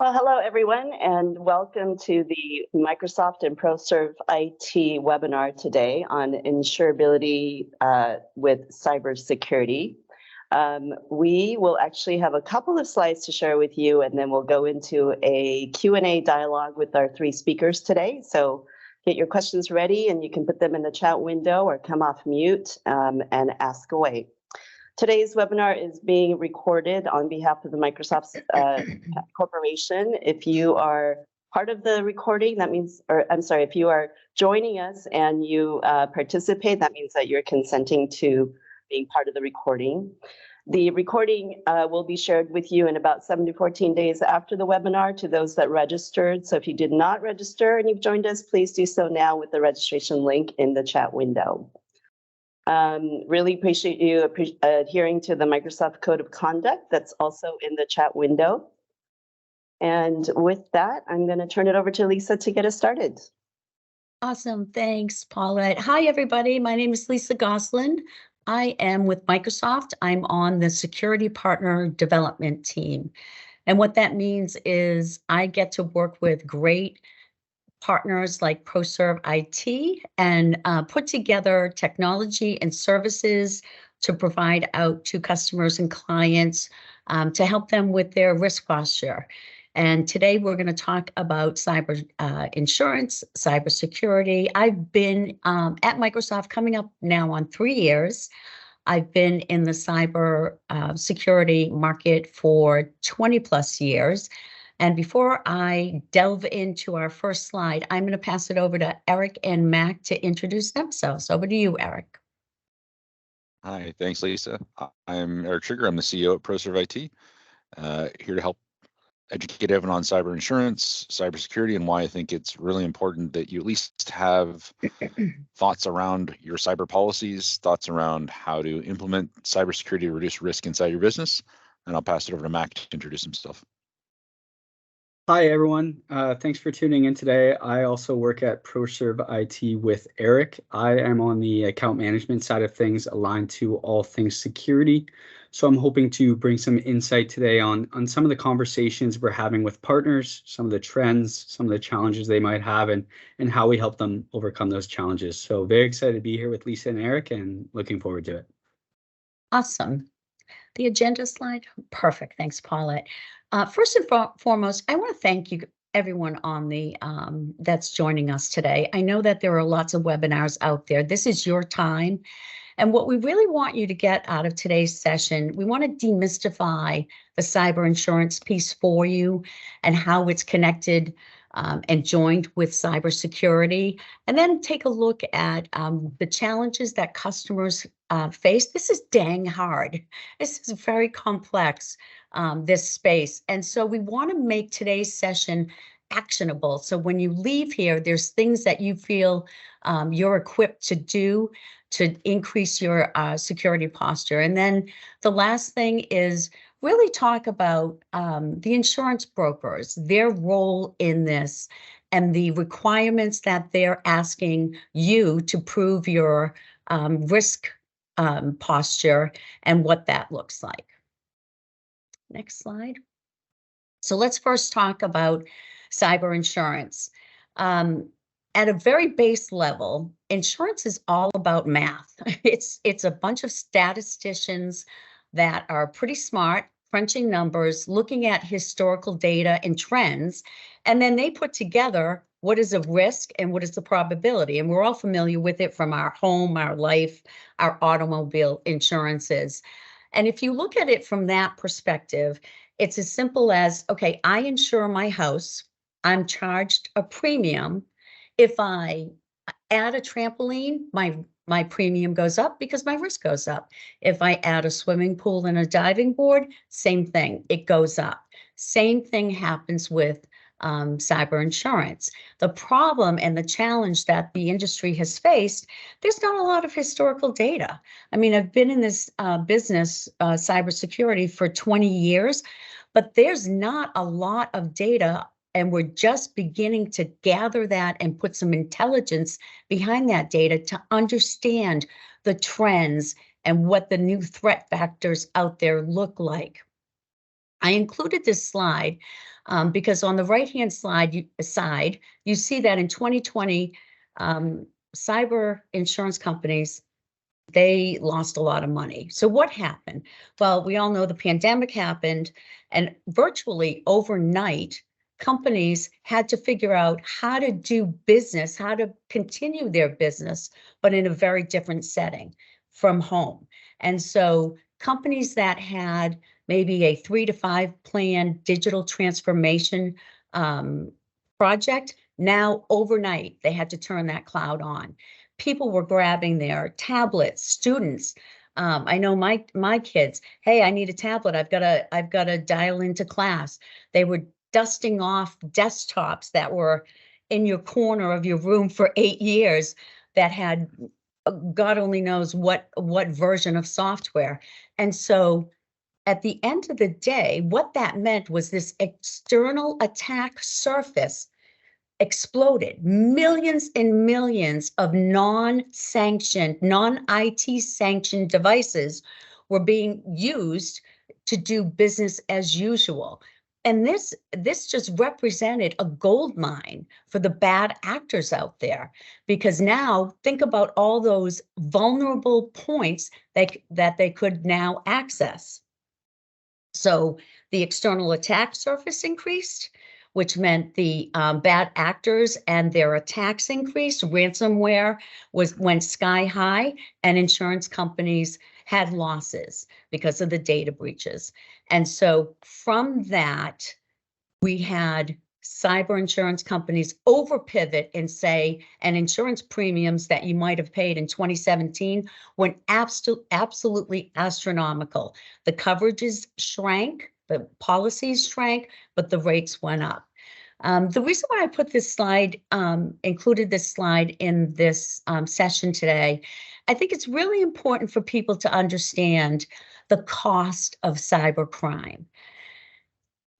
Well, hello, everyone, and welcome to the Microsoft and ProServeIT webinar today on insurability with cybersecurity. We will actually have a couple of slides to share with you, and then we'll go into a Q&A dialogue with our three speakers today. So get your questions ready, and you can put them in the chat window or come off mute and ask away. Today's webinar is being recorded on behalf of the Microsoft Corporation. If you are part of the recording, that means, or I'm sorry, if you are joining us and you participate, that means that you're consenting to being part of the recording. The recording will be shared with you in about 7 to 14 days after the webinar to those that registered. So if you did not register and you've joined us, please do so now with the registration link in the chat window. Really appreciate you adhering to the Microsoft Code of Conduct that's also in the chat window. And with that, I'm going to turn it over to Lisa to get us started. Awesome. Thanks, Paulette. Hi, everybody. My name is Lisa Gosselin. I am with Microsoft. I'm on the Security Partner Development Team. And what that means is I get to work with great partners like ProServeIT and put together technology and services to provide out to customers and clients to help them with their risk posture. And today we're going to talk about cyber insurance, cybersecurity. I've been at Microsoft coming up now on 3 years. I've been in the cyber security market for 20 plus years. And before I delve into our first slide, I'm going to pass it over to Eric and Mac to introduce themselves. Over to you, Eric. Hi, thanks, Lisa. I'm Eric Trigger. I'm the CEO at ProServeIT, here to help educate everyone on cyber insurance, cybersecurity, and why I think it's really important that you at least have thoughts around your cyber policies, thoughts around how to implement cybersecurity to reduce risk inside your business. And I'll pass it over to Mac to introduce himself. Hi, everyone. Thanks for tuning in today. I also work at ProServeIT with Eric. I am on the account management side of things, aligned to all things security. So I'm hoping to bring some insight today on some of the conversations we're having with partners, some of the trends, some of the challenges they might have, and how we help them overcome those challenges. So very excited to be here with Lisa and Eric and looking forward to it. Awesome. The agenda slide. Perfect. Thanks, Paulette. First and foremost, I want to thank you, everyone on the that's joining us today. I know that there are lots of webinars out there. This is your time. And what we really want you to get out of today's session, we want to demystify the cyber insurance piece for you and how it's connected and joined with cybersecurity, and then take a look at the challenges that customers face. This is dang hard. This is very complex, this space. And so we want to make today's session actionable. So when you leave here, there's things that you feel you're equipped to do to increase your security posture. And then the last thing is really talk about the insurance brokers, their role in this, and the requirements that they're asking you to prove your risk posture and what that looks like. Next slide. So let's first talk about cyber insurance. At a very base level, insurance is all about math. It's a bunch of statisticians that are pretty smart, crunching numbers, looking at historical data and trends, and then they put together what is a risk and what is the probability. And we're all familiar with it from our home, our life, our automobile insurances. And if you look at it from that perspective, it's as simple as, okay, I insure my house, I'm charged a premium. If I add a trampoline, my premium goes up because my risk goes up. If I add a swimming pool and a diving board, same thing, it goes up. Same thing happens with cyber insurance. The problem and the challenge that the industry has faced, there's not a lot of historical data. I mean, I've been in this business, cybersecurity, for 20 years, but there's not a lot of data. And we're just beginning to gather that and put some intelligence behind that data to understand the trends and what the new threat factors out there look like. I included this slide because on the right-hand side, you see that in 2020, cyber insurance companies, they lost a lot of money. So what happened? Well, we all know the pandemic happened, and virtually overnight, companies had to figure out how to do business, how to continue their business, but in a very different setting from home. And so companies that had maybe a 3 to 5 plan digital transformation project, now overnight, they had to turn that cloud on. People were grabbing their tablets, students. I know my kids, hey, I need a tablet. I've got to dial into class. They were dusting off desktops that were in your corner of your room for 8 years that had God only knows what version of software. And so at the end of the day, what that meant was this external attack surface exploded. Millions and millions of non-sanctioned, non-IT sanctioned devices were being used to do business as usual. And this just represented a gold mine for the bad actors out there, because now think about all those vulnerable points that they could now access. So the external attack surface increased, which meant the bad actors and their attacks increased. Ransomware went sky high, and insurance companies had losses because of the data breaches. And so from that, we had cyber insurance companies over pivot and say, and insurance premiums that you might have paid in 2017 went absolutely astronomical. The coverages shrank, the policies shrank, but the rates went up. The reason why I put this slide, included this slide in this session today, I think it's really important for people to understand the cost of cybercrime.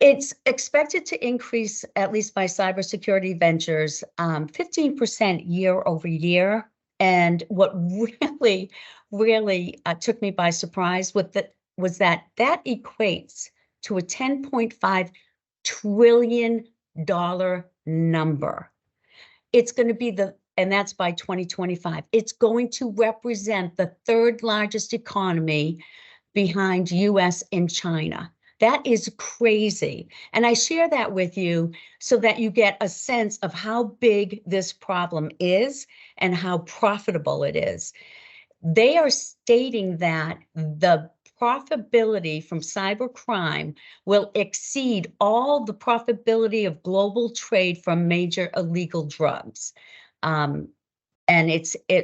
It's expected to increase, at least by Cybersecurity Ventures, 15% year over year. And what really, really took me by surprise was that equates to a $10.5 trillion number. It's going to be and that's by 2025. It's going to represent the third largest economy behind US and China. That is crazy. And I share that with you so that you get a sense of how big this problem is and how profitable it is. They are stating that the profitability from cybercrime will exceed all the profitability of global trade from major illegal drugs. And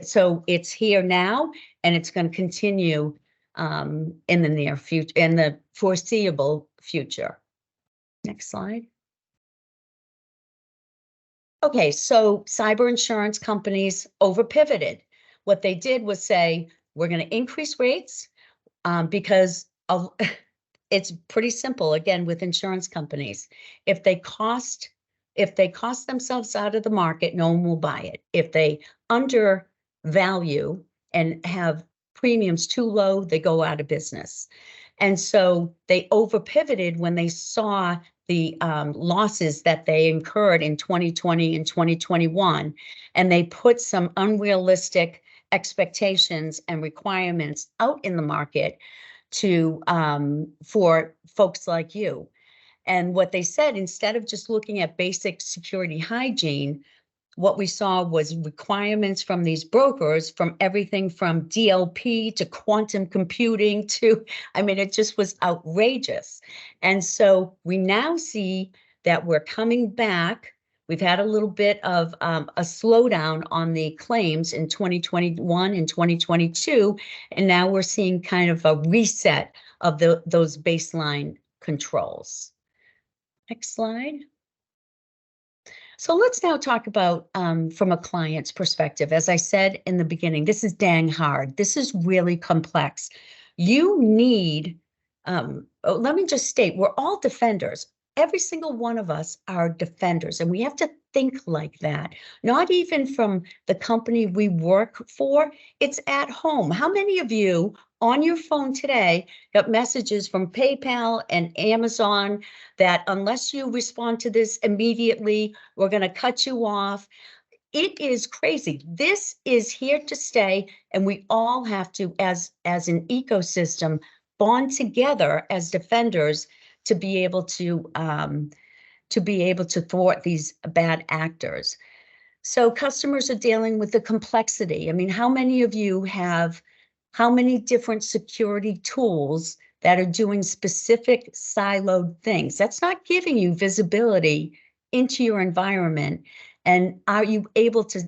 so it's here now, and it's going to continue in the near future, in the foreseeable future. Next slide. Okay, so cyber insurance companies over pivoted. What they did was say, we're going to increase rates because it's pretty simple, again, with insurance companies. If they cost themselves out of the market, no one will buy it. If they undervalue and have premiums too low, they go out of business. And so they over pivoted when they saw the losses that they incurred in 2020 and 2021, and they put some unrealistic expectations and requirements out in the market to for folks like you. And what they said, instead of just looking at basic security hygiene, what we saw was requirements from these brokers, from everything from DLP to quantum computing to, I mean, it just was outrageous. And so we now see that we're coming back. We've had a little bit of a slowdown on the claims in 2021 and 2022, and now we're seeing kind of a reset of those baseline controls. Next slide. So let's now talk about from a client's perspective. As I said in the beginning, this is dang hard. This is really complex. You need, let me just state, we're all defenders. Every single one of us are defenders, and we have to think like that. Not even from the company we work for, it's at home. How many of you on your phone today, got messages from PayPal and Amazon that unless you respond to this immediately, we're going to cut you off. It is crazy. This is here to stay, and we all have to, as an ecosystem, bond together as defenders to be able to thwart these bad actors. So customers are dealing with the complexity. I mean, how many of you have how many different security tools that are doing specific siloed things? That's not giving you visibility into your environment. And are you able to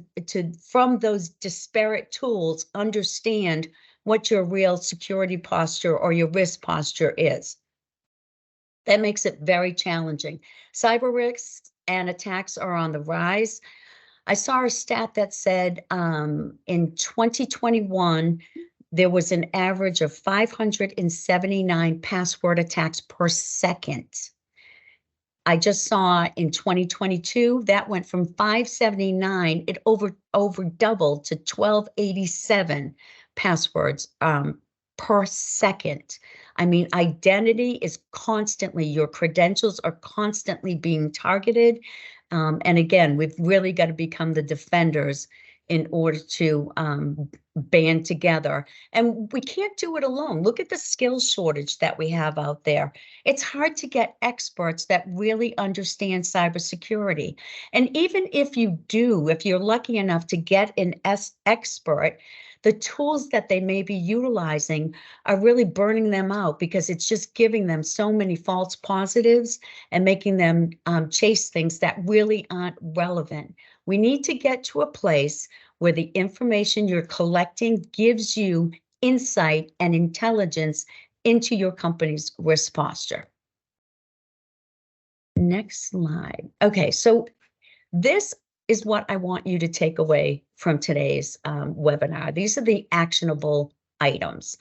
from those disparate tools, understand what your real security posture or your risk posture is? That makes it very challenging. Cyber risks and attacks are on the rise. I saw a stat that said in 2021, there was an average of 579 password attacks per second. I just saw in 2022, that went from 579, it over doubled to 1287 passwords per second. I mean, identity is constantly, your credentials are constantly being targeted. And again, we've really got to become the defenders in order to band together. And we can't do it alone. Look at the skills shortage that we have out there. It's hard to get experts that really understand cybersecurity. And even if you do, if you're lucky enough to get an expert, the tools that they may be utilizing are really burning them out because it's just giving them so many false positives and making them chase things that really aren't relevant. We need to get to a place where the information you're collecting gives you insight and intelligence into your company's risk posture. Next slide. Okay, so this is what I want you to take away from today's webinar. These are the actionable items.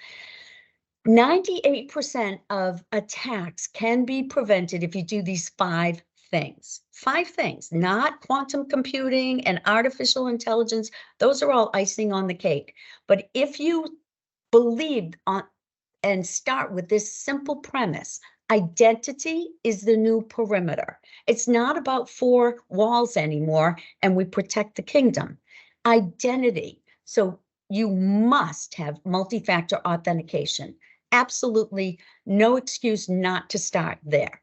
98% of attacks can be prevented if you do these 5 things. 5 things, not quantum computing and artificial intelligence. Those are all icing on the cake. But if you believe on and start with this simple premise, identity is the new perimeter. It's not about 4 walls anymore, and we protect the kingdom. Identity. So you must have multi-factor authentication. Absolutely no excuse not to start there.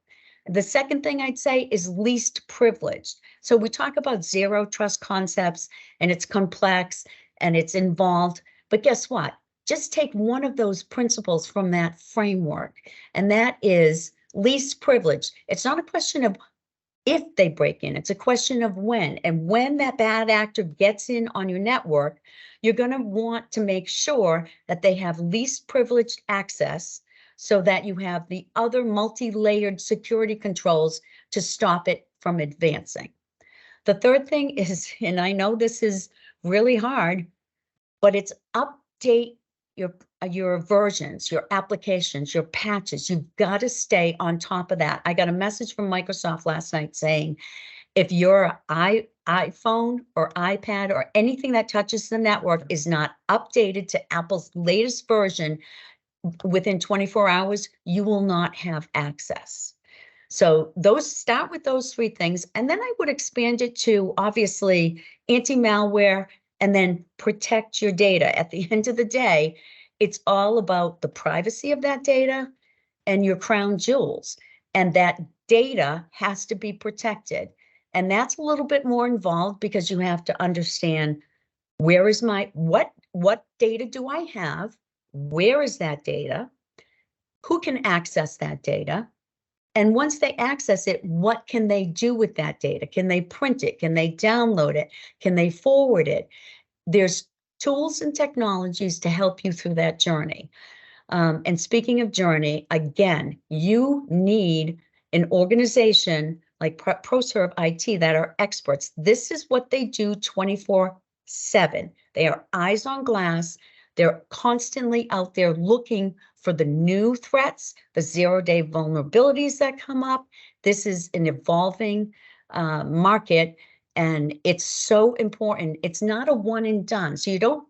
The second thing I'd say is least privileged. So we talk about zero trust concepts, and it's complex and it's involved, but guess what? Just take one of those principles from that framework, and that is least privilege. It's not a question of if they break in, it's a question of when. And when that bad actor gets in on your network, you're going to want to make sure that they have least privileged access so that you have the other multi-layered security controls to stop it from advancing. The third thing is, and I know this is really hard, but it's update your versions, your applications, your patches. You've got to stay on top of that. I got a message from Microsoft last night saying, if your iPhone or iPad or anything that touches the network is not updated to Apple's latest version within 24 hours, you will not have access. So start with those 3 things. And then I would expand it to obviously anti-malware, and then protect your data. At the end of the day, it's all about the privacy of that data and your crown jewels. And that data has to be protected. And that's a little bit more involved because you have to understand where is what data do I have? Where is that data? Who can access that data? And once they access it, what can they do with that data? Can they print it? Can they download it? Can they forward it? There's tools and technologies to help you through that journey. And speaking of journey, again, you need an organization like ProServeIT that are experts. This is what they do 24/7. They are eyes on glass. They're constantly out there looking for the new threats, the zero-day vulnerabilities that come up. This is an evolving market, and it's so important. It's not a one and done. So you don't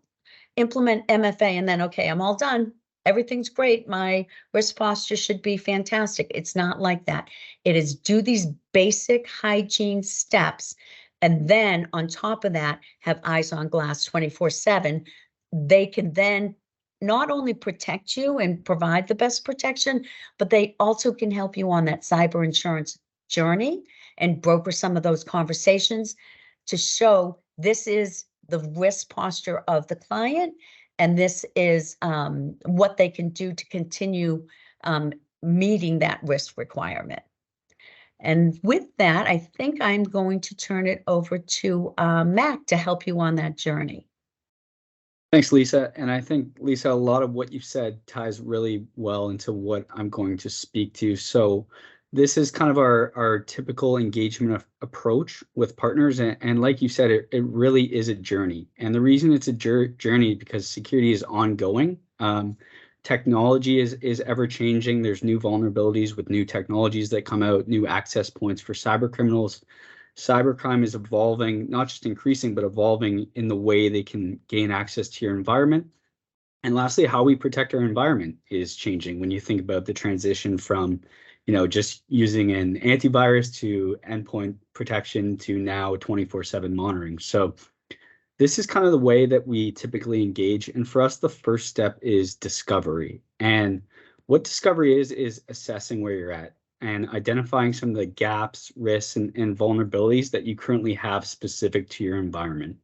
implement MFA and then, okay, I'm all done. everything's great. My risk posture should be fantastic. It's not like that. It is do these basic hygiene steps. And then on top of that, have eyes on glass 24/7. They can then not only protect you and provide the best protection, but they also can help you on that cyber insurance journey and broker some of those conversations to show this is the risk posture of the client, and this is what they can do to continue meeting that risk requirement. And with that, I think I'm going to turn it over to Mac to help you on that journey. Thanks, Lisa. And I think, Lisa, a lot of what you've said ties really well into what I'm going to speak to. So this is kind of our typical engagement approach with partners. And like you said, it really is a journey. And the reason it's a journey because security is ongoing. Technology is ever changing. There's new vulnerabilities with new technologies that come out, new access points for cyber criminals. Cybercrime is evolving, not just increasing, but evolving in the way they can gain access to your environment. And lastly, how we protect our environment is changing when you think about the transition from, just using an antivirus to endpoint protection to now 24/7 monitoring. So this is kind of the way that we typically engage. And for us, the first step is discovery. And what discovery is assessing where you're at and identifying some of the gaps, risks, and vulnerabilities that you currently have specific to your environment.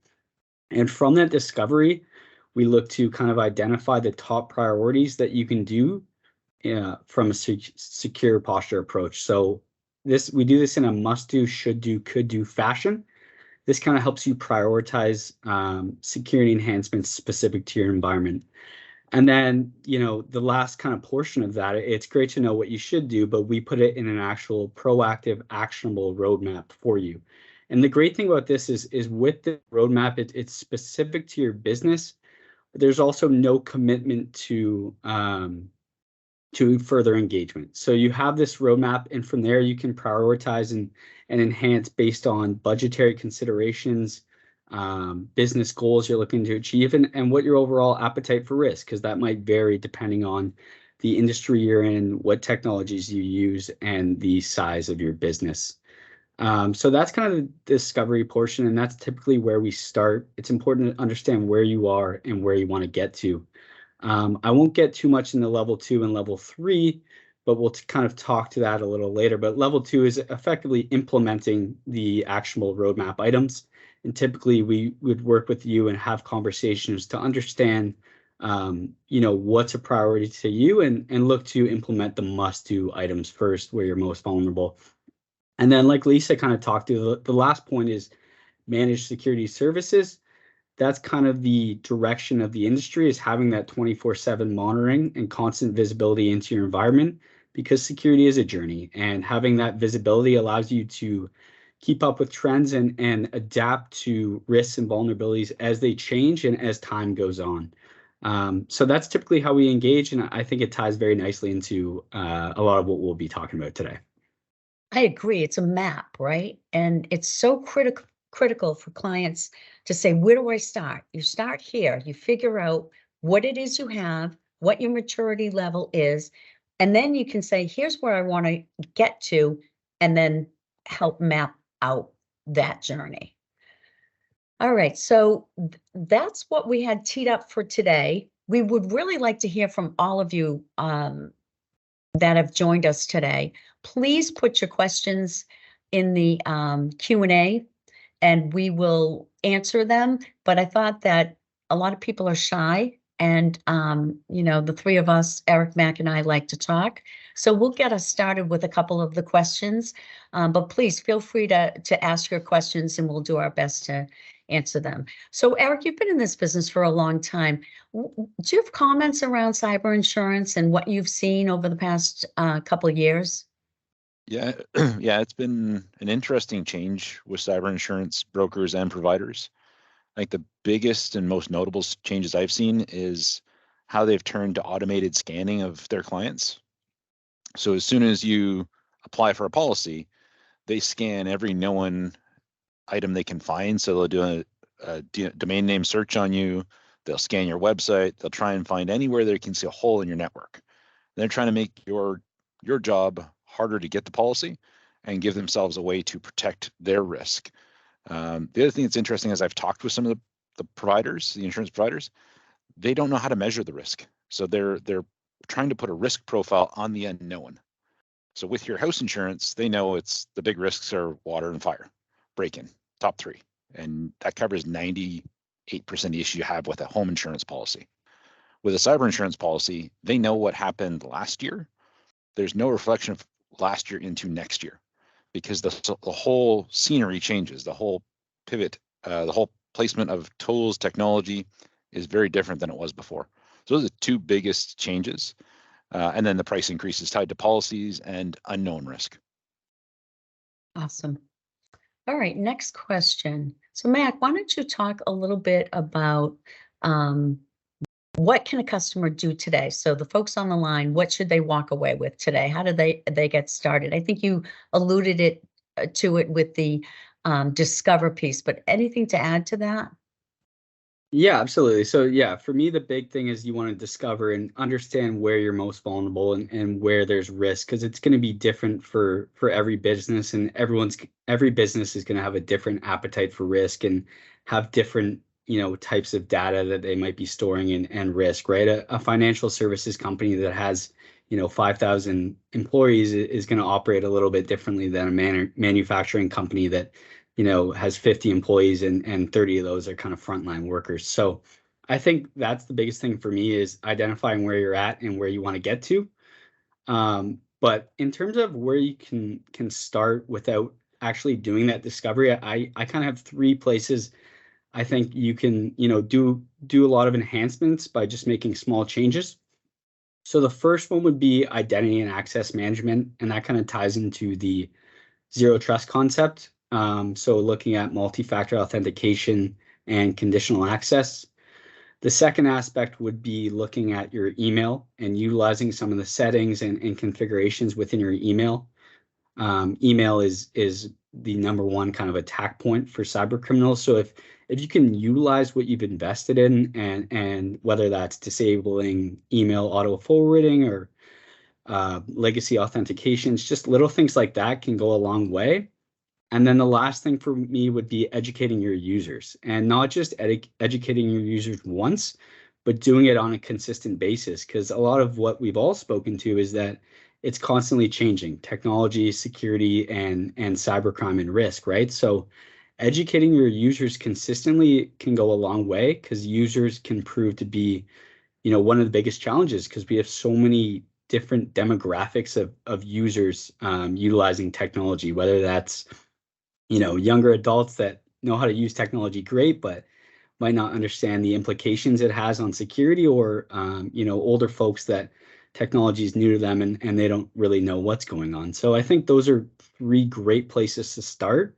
And from that discovery, we look to kind of identify the top priorities that you can do from a secure posture approach. So we do this in a must do, should do, could do fashion. This kind of helps you prioritize security enhancements specific to your environment. And then, the last kind of portion of that, it's great to know what you should do, but we put it in an actual proactive, actionable roadmap for you. And the great thing about this is with the roadmap, it's specific to your business. But there's also no commitment to further engagement. So you have this roadmap, and from there you can prioritize and enhance based on budgetary considerations, business goals you're looking to achieve, and what your overall appetite for risk, because that might vary depending on the industry you're in, what technologies you use, and the size of your business. So that's kind of the discovery portion, and that's typically where we start. It's important to understand where you are and where you want to get to. I won't get too much into level 2 and level 3, but we'll kind of talk to that a little later. But level 2 is effectively implementing the actionable roadmap items. And typically we would work with you and have conversations to understand, what's a priority to you and look to implement the must-do items first where you're most vulnerable. And then like Lisa kind of talked to, the last point is managed security services. That's kind of the direction of the industry, is having that 24/7 monitoring and constant visibility into your environment, because security is a journey, and having that visibility allows you to keep up with trends and adapt to risks and vulnerabilities as they change and as time goes on. So that's typically how we engage, and I think it ties very nicely into a lot of what we'll be talking about today. I agree. It's a map, right? And it's so critical for clients to say, where do I start? You start here. You figure out what it is you have, what your maturity level is, and then you can say, here's where I want to get to, and then help map out that journey. All right, so that's what we had teed up for today. We would really like to hear from all of you that have joined us today. Please put your questions in the Q&A, and we will answer them. But I thought that a lot of people are shy, and the three of us, Eric, Mac, and I, like to talk. So we'll get us started with a couple of the questions. But please feel free to ask your questions, and we'll do our best to answer them. So Eric, you've been in this business for a long time. Do you have comments around cyber insurance and what you've seen over the past couple of years? Yeah, yeah, it's been an interesting change with cyber insurance brokers and providers. I think the biggest and most notable changes I've seen is how they've turned to automated scanning of their clients. So as soon as you apply for a policy, they scan every known item they can find. So they'll do a domain name search on you. They'll scan your website. They'll try and find anywhere they can see a hole in your network. They're trying to make your job harder to get the policy and give themselves a way to protect their risk. The other thing that's interesting is I've talked with some of the providers, the insurance providers, they don't know how to measure the risk. So they're trying to put a risk profile on the unknown. So with your house insurance, they know it's the big risks are water and fire, break-in, top 3. And that covers 98% of the issue you have with a home insurance policy. With a cyber insurance policy, they know what happened last year. There's no reflection of last year into next year because the whole scenery changes, the whole pivot, the whole placement of tools, technology is very different than it was before. So those are the 2 biggest changes. And then the price increase is tied to policies and unknown risk. Awesome. All right, next question. So Mac, why don't you talk a little bit about what can a customer do today? So the folks on the line, what should they walk away with today? How do they get started? I think you alluded to it with the discover piece, but anything to add to that? Yeah, absolutely. So yeah, for me, the big thing is you want to discover and understand where you're most vulnerable and where there's risk, because it's going to be different for every business, and every business is going to have a different appetite for risk and have different, types of data that they might be storing and risk, right? A financial services company that has, 5,000 employees is going to operate a little bit differently than a manufacturing company that has 50 employees and 30 of those are kind of frontline workers. So I think that's the biggest thing for me is identifying where you're at and where you want to get to. But in terms of where you can start without actually doing that discovery, I kind of have 3 places I think you can, do a lot of enhancements by just making small changes. So the first one would be identity and access management, and that kind of ties into the zero trust concept. So looking at multi-factor authentication and conditional access. The second aspect would be looking at your email and utilizing some of the settings and configurations within your email. Email is the #1 kind of attack point for cyber criminals. So if you can utilize what you've invested in and whether that's disabling email auto forwarding or legacy authentications, just little things like that can go a long way. And then the last thing for me would be educating your users, and not just educating your users once, but doing it on a consistent basis. Because a lot of what we've all spoken to is that it's constantly changing, technology, security, and cybercrime and risk, right? So educating your users consistently can go a long way, because users can prove to be, one of the biggest challenges, because we have so many different demographics of users utilizing technology, whether that's younger adults that know how to use technology great, but might not understand the implications it has on security, or older folks that technology is new to them and they don't really know what's going on. So I think those are 3 great places to start.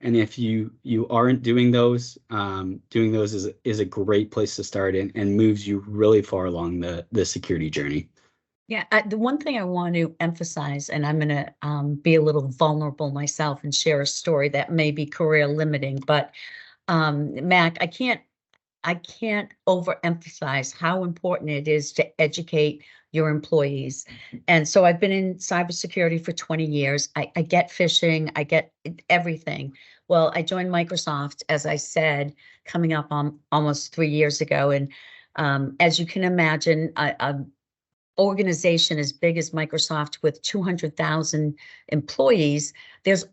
And if you aren't doing those is a great place to start and moves you really far along the security journey. Yeah, the one thing I want to emphasize, and I'm going to be a little vulnerable myself and share a story that may be career limiting, but Mac, I can't overemphasize how important it is to educate your employees. And so I've been in cybersecurity for 20 years. I get phishing, I get everything. Well, I joined Microsoft, as I said, coming up on almost 3 years ago. And as you can imagine, a organization as big as Microsoft with 200,000 employees, there's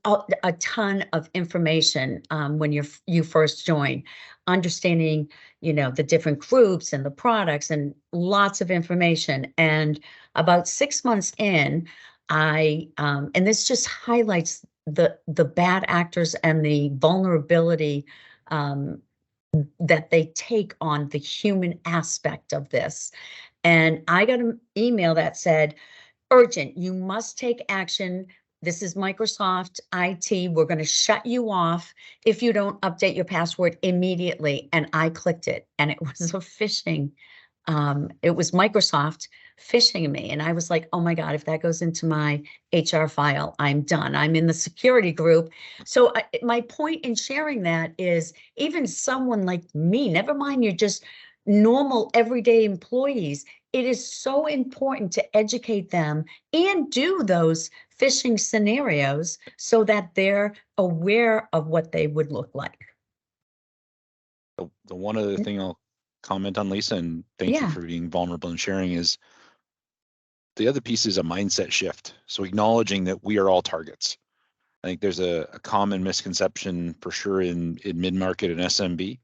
a ton of information when you first join, understanding, the different groups and the products and lots of information. And about 6 months in, and this just highlights the bad actors and the vulnerability that they take on the human aspect of this. And I got an email that said, urgent, you must take action. This is Microsoft IT. We're going to shut you off if you don't update your password immediately. And I clicked it, and it was a phishing. It was Microsoft phishing me. And I was like, oh my God, if that goes into my HR file, I'm done. I'm in the security group. So my point in sharing that is even someone like me, never mind you're just normal everyday employees. It is so important to educate them and do those phishing scenarios so that they're aware of what they would look like. The one other thing I'll comment on, Lisa, and thank you Yeah. for being vulnerable and sharing, is the other piece is a mindset shift. So acknowledging that we are all targets. I think there's a common misconception for sure in mid-market and SMB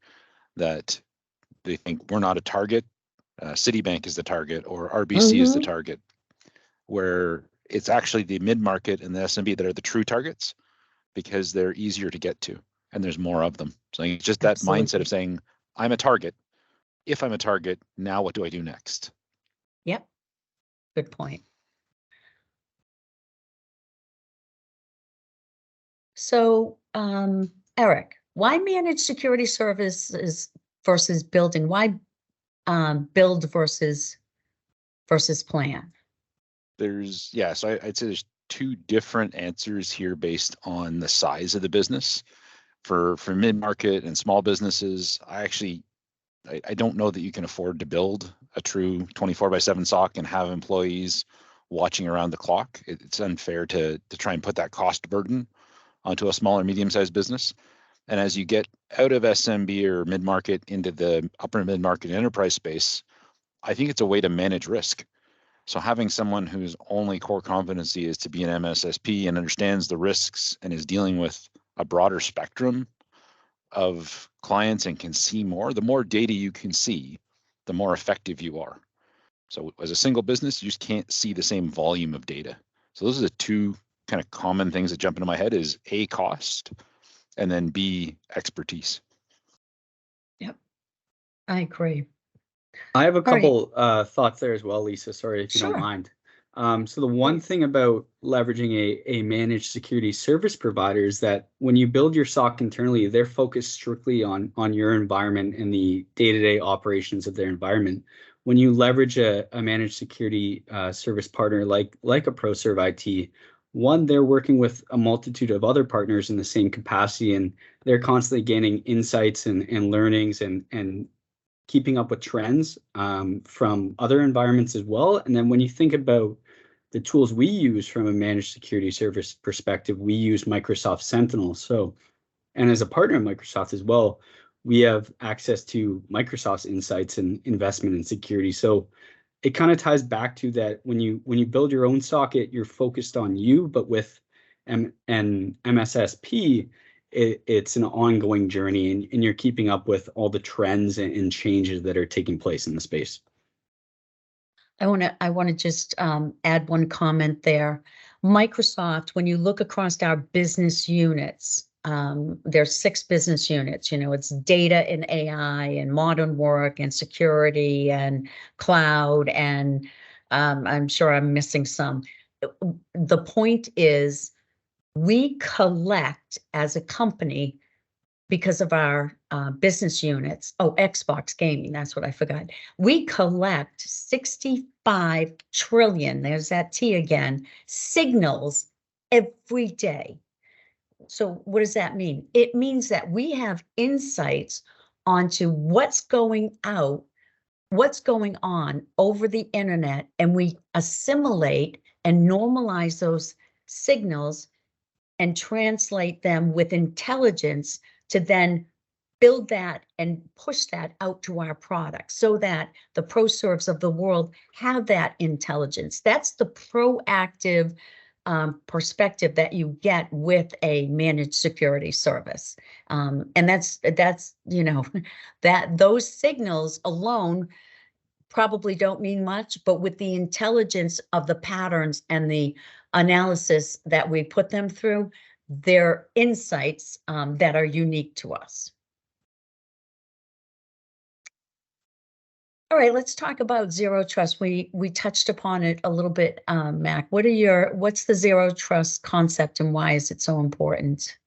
that they think we're not a target. Citibank is the target, or RBC is the target, where it's actually the mid-market and the SMB that are the true targets because they're easier to get to and there's more of them. So it's just that mindset of saying, I'm a target. If I'm a target, now what do I do next? Yep. Good point. So, Eric, why manage security services versus building? Why build versus plan? So I'd say there's two different answers here based on the size of the business. For mid-market and small businesses, I don't know that you can afford to build a true 24/7 SOC and have employees watching around the clock. It's unfair to try and put that cost burden onto a small or medium-sized business. And as you get out of SMB or mid-market into the upper mid-market enterprise space, I think it's a way to manage risk. So having someone whose only core competency is to be an MSSP and understands the risks and is dealing with a broader spectrum of clients and can see more, the more data you can see, the more effective you are. So as a single business, you just can't see the same volume of data. So those are the two kind of common things that jump into my head is A, cost, and then B, expertise. Yep, I agree. I have a couple thoughts there as well, Lisa. Sorry if you don't mind. So the one thing about leveraging a managed security service provider is that when you build your SOC internally, they're focused strictly on your environment and the day-to-day operations of their environment. When you leverage a managed security service partner like a ProServeIT, one, they're working with a multitude of other partners in the same capacity, and they're constantly gaining insights and learnings and keeping up with trends from other environments as well. And then when you think about the tools we use from a managed security service perspective, we use Microsoft Sentinel. So, and as a partner of Microsoft as well, we have access to Microsoft's insights and investment in security. So it kind of ties back to that when you build your own socket, you're focused on you, but with an MSSP, it's an ongoing journey, and you're keeping up with all the trends and changes that are taking place in the space. I want to just add one comment there. Microsoft, when you look across our business units, there's 6 business units. It's data and AI and modern work and security and cloud, and I'm sure I'm missing some. The point is, we collect as a company because of our business units. Oh, Xbox gaming, that's what I forgot. We collect 65 trillion, there's that T again, signals every day. So what does that mean? It means that we have insights onto what's going out, what's going on over the internet, and we assimilate and normalize those signals and translate them with intelligence to then build that and push that out to our products so that the ProServes of the world have that intelligence. That's the proactive perspective that you get with a managed security service. And that's that those signals alone probably don't mean much, but with the intelligence of the patterns and the analysis that we put them through, they're insights that are unique to us. All right, let's talk about zero trust. We touched upon it a little bit, Mac. What's the zero trust concept and why is it so important?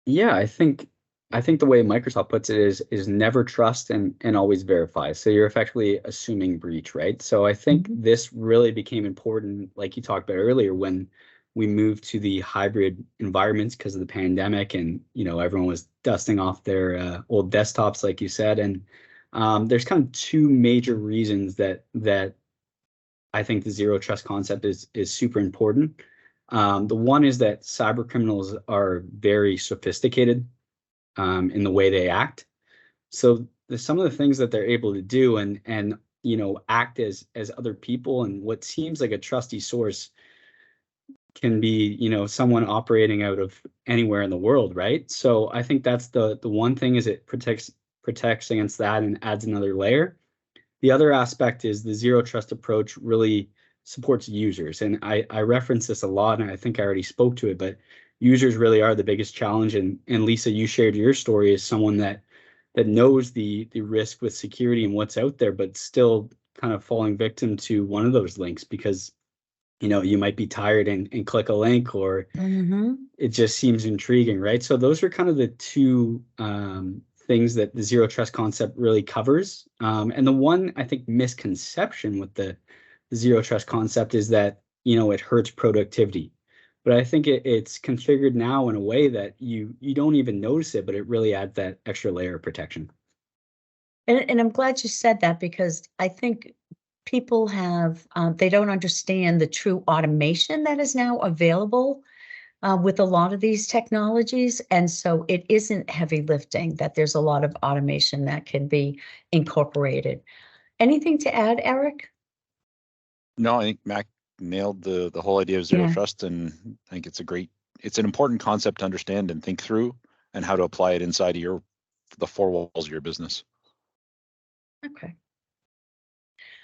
Yeah, I think the way Microsoft puts it is never trust and always verify. So you're effectively assuming breach, right? So I think this really became important, like you talked about earlier, when we moved to the hybrid environments because of the pandemic, and everyone was dusting off their old desktops, like you said, and There's kind of two major reasons that I think the zero trust concept is super important. The one is that cyber criminals are very sophisticated in the way they act. So some of the things that they're able to do and act as other people, and what seems like a trusty source can be someone operating out of anywhere in the world, right? So I think that's the one thing, is it protects against that and adds another layer. The other aspect is the zero trust approach really supports users. And I reference this a lot, and I think I already spoke to it, but users really are the biggest challenge. And Lisa, you shared your story as someone that knows the risk with security and what's out there, but still kind of falling victim to one of those links because you might be tired and click a link, or it just seems intriguing, right? So those are kind of the two things that the zero trust concept really covers. And the one, I think, misconception with the zero trust concept is that it hurts productivity. But I think it's configured now in a way that you don't even notice it, but it really adds that extra layer of protection. And I'm glad you said that, because I think people have, they don't understand the true automation that is now available with a lot of these technologies. And so it isn't heavy lifting, that there's a lot of automation that can be incorporated. Anything to add, Eric? No, I think Mac nailed the whole idea of zero trust, and I think it's an important concept to understand and think through, and how to apply it inside of the four walls of your business. Okay.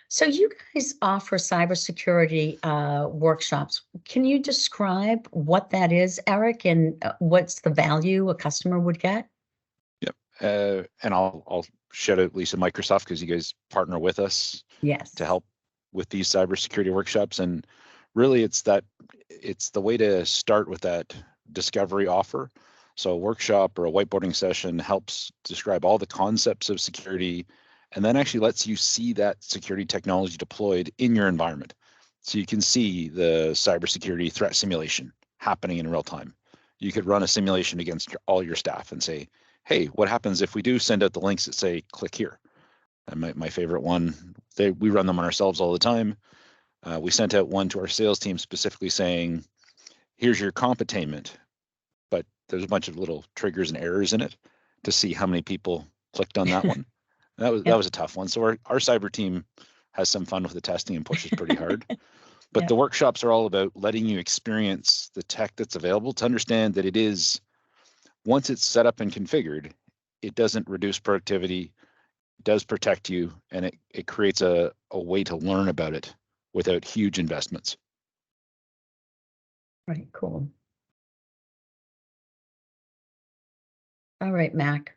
So you guys offer cybersecurity workshops. Can you describe what that is, Eric, and what's the value a customer would get? Yep. And I'll shout out Lisa Microsoft, because you guys partner with us to help with these cybersecurity workshops. And really it's the way to start with that discovery offer. So a workshop or a whiteboarding session helps describe all the concepts of security, and then actually lets you see that security technology deployed in your environment. So you can see the cybersecurity threat simulation happening in real time. You could run a simulation against all your staff and say, hey, what happens if we do send out the links that say, click here? And my favorite one, we run them on ourselves all the time. We sent out one to our sales team specifically saying, here's your comp attainment, but there's a bunch of little triggers and errors in it to see how many people clicked on that one. That was a tough one. So our cyber team has some fun with the testing and pushes pretty hard. But the workshops are all about letting you experience the tech that's available, to understand that it is, once it's set up and configured, it doesn't reduce productivity, it does protect you, and it creates a way to learn about it without huge investments. Right, cool. All right, Mac.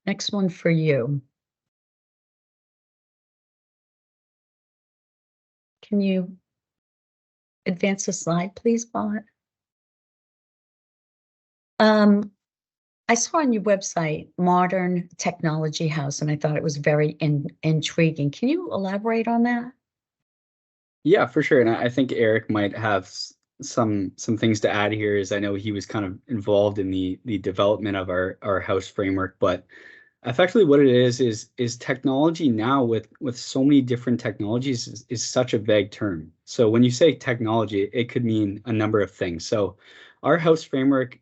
Next one for you. Can you advance the slide, please, Paulette? I saw on your website, Modern Technology House, and I thought it was very intriguing. Can you elaborate on that? Yeah, for sure. And I think Eric might have some things to add here, as I know he was kind of involved in the development of our house framework. But effectively what it is technology now, with so many different technologies, is such a vague term. So when you say technology, it could mean a number of things. So our house framework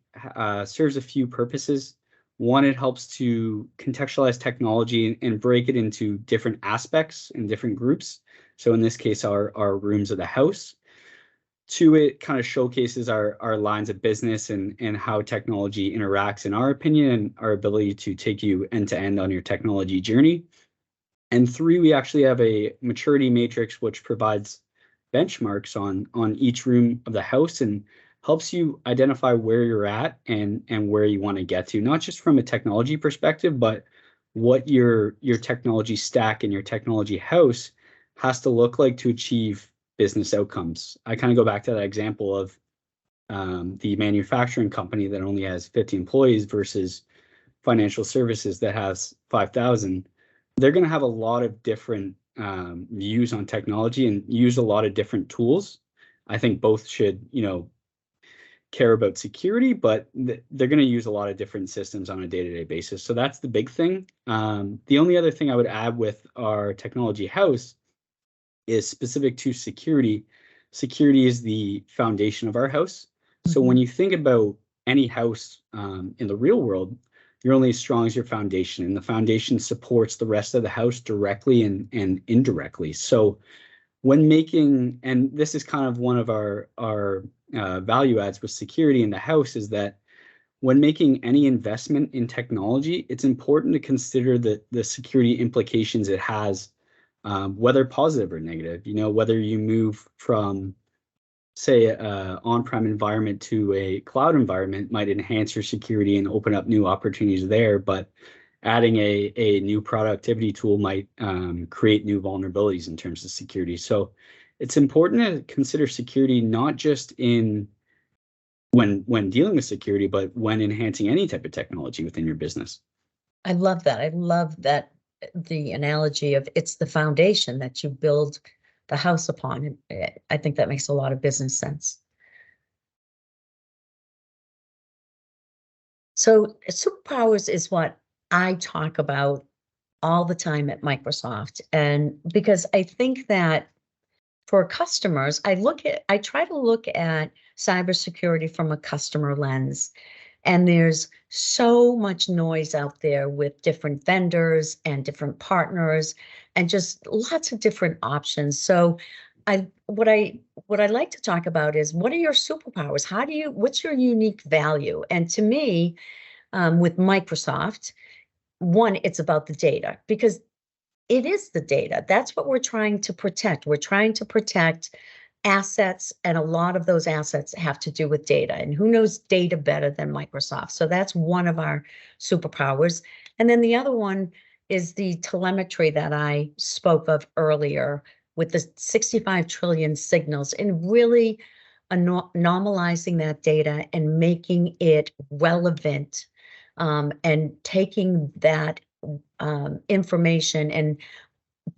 serves a few purposes. One, it helps to contextualize technology and break it into different aspects and different groups. So in this case, our rooms of the house. Two, it kind of showcases our lines of business and how technology interacts, in our opinion, and our ability to take you end to end on your technology journey. And three, we actually have a maturity matrix, which provides benchmarks on each room of the house and helps you identify where you're at and where you want to get to, not just from a technology perspective, but what your technology stack and your technology house has to look like to achieve business outcomes. I kind of go back to that example of the manufacturing company that only has 50 employees versus financial services that has 5,000. They're going to have a lot of different views on technology and use a lot of different tools. I think both should, care about security, but they're going to use a lot of different systems on a day-to-day basis. So that's the big thing. The only other thing I would add with our technology house is specific to security. Security is the foundation of our house. So when you think about any house in the real world, you're only as strong as your foundation, and the foundation supports the rest of the house directly and indirectly. So when making, and this is kind of one of our value adds with security in the house, is that when making any investment in technology, it's important to consider the security implications it has, whether positive or negative. You know, whether you move from, say, an on-prem environment to a cloud environment might enhance your security and open up new opportunities there, but adding a new productivity tool might create new vulnerabilities in terms of security. So it's important to consider security not just in when dealing with security, but when enhancing any type of technology within your business. I love that. I love that, the analogy of it's the foundation that you build the house upon. I think that makes a lot of business sense. So superpowers is what I talk about all the time at Microsoft. And because I think that for customers, I try to look at cybersecurity from a customer lens. And there's so much noise out there with different vendors and different partners and just lots of different options. So what I like to talk about is, what are your superpowers? What's your unique value? And to me, with Microsoft, one, it's about the data, because it is the data. That's what we're trying to protect. We're trying to protect assets, and a lot of those assets have to do with data. And who knows data better than Microsoft? So that's one of our superpowers. And then the other one is the telemetry that I spoke of earlier, with the 65 trillion signals, and really normalizing that data and making it relevant, and taking that information and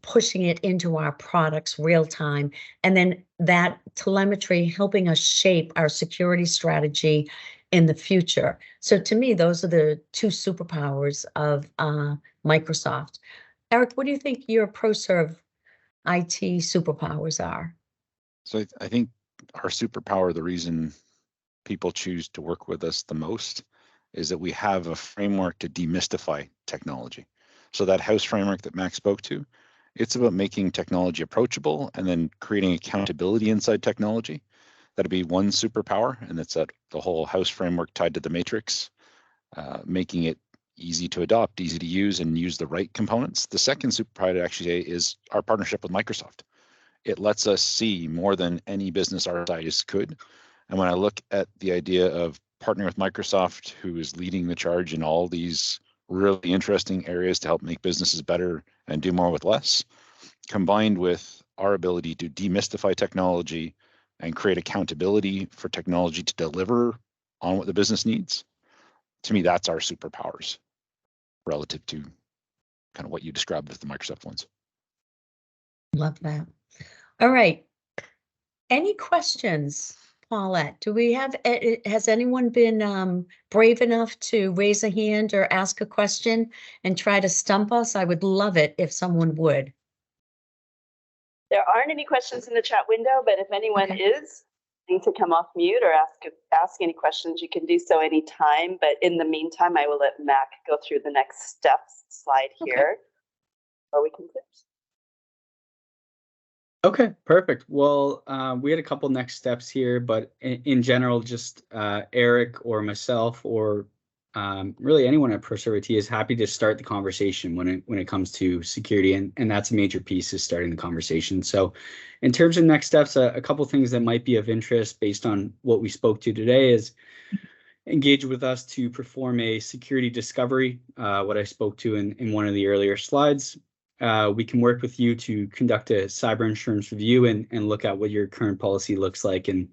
pushing it into our products real time, and then that telemetry helping us shape our security strategy in the future. So to me, those are the two superpowers of Microsoft. Eric, what do you think your ProServeIT superpowers are? So I think our superpower, the reason people choose to work with us the most, is that we have a framework to demystify technology. So that house framework that Max spoke to, it's about making technology approachable and then creating accountability inside technology. That'd be one superpower, and that's that the whole house framework tied to the matrix, making it easy to adopt, easy to use, and use the right components. The second superpower to actually say is our partnership with Microsoft. It lets us see more than any business our size could. And when I look at the idea of partnering with Microsoft, who is leading the charge in all these really interesting areas to help make businesses better and do more with less, combined with our ability to demystify technology and create accountability for technology to deliver on what the business needs, to me, that's our superpowers relative to kind of what you described with the Microsoft ones. Love that. All right. Any questions, Paulette? Has anyone been brave enough to raise a hand or ask a question and try to stump us? I would love it if someone would. There aren't any questions in the chat window, but if anyone is needing to come off mute or ask any questions, you can do so anytime. But in the meantime, I will let Mac go through the next steps slide here, or we can finish. Okay, perfect. Well, we had a couple next steps here, but in general, just Eric or myself or really anyone at ProServeIT is happy to start the conversation when it comes to security, and that's a major piece, is starting the conversation. So in terms of next steps, a couple things that might be of interest based on what we spoke to today is engage with us to perform a security discovery, what I spoke to in one of the earlier slides. We can work with you to conduct a cyber insurance review and look at what your current policy looks like and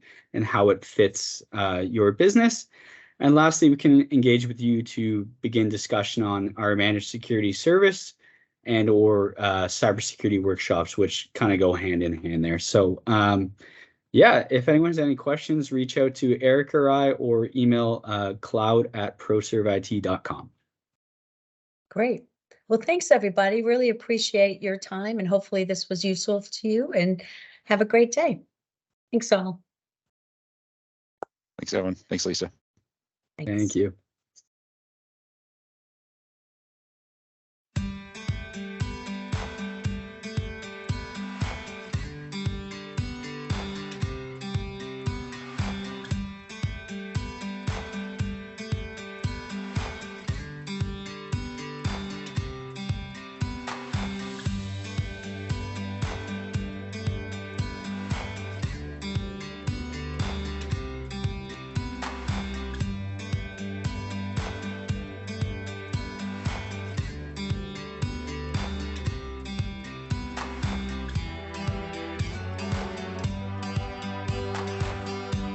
how it fits your business. And lastly, we can engage with you to begin discussion on our managed security service and or cybersecurity workshops, which kind of go hand in hand there. So Yeah, if anyone has any questions, reach out to Eric or I, or email cloud@proserveit.com. Great. Well, thanks, everybody. Really appreciate your time, and hopefully this was useful to you, and have a great day. Thanks all. Thanks, Evan. Thanks, Lisa. Thanks. Thank you.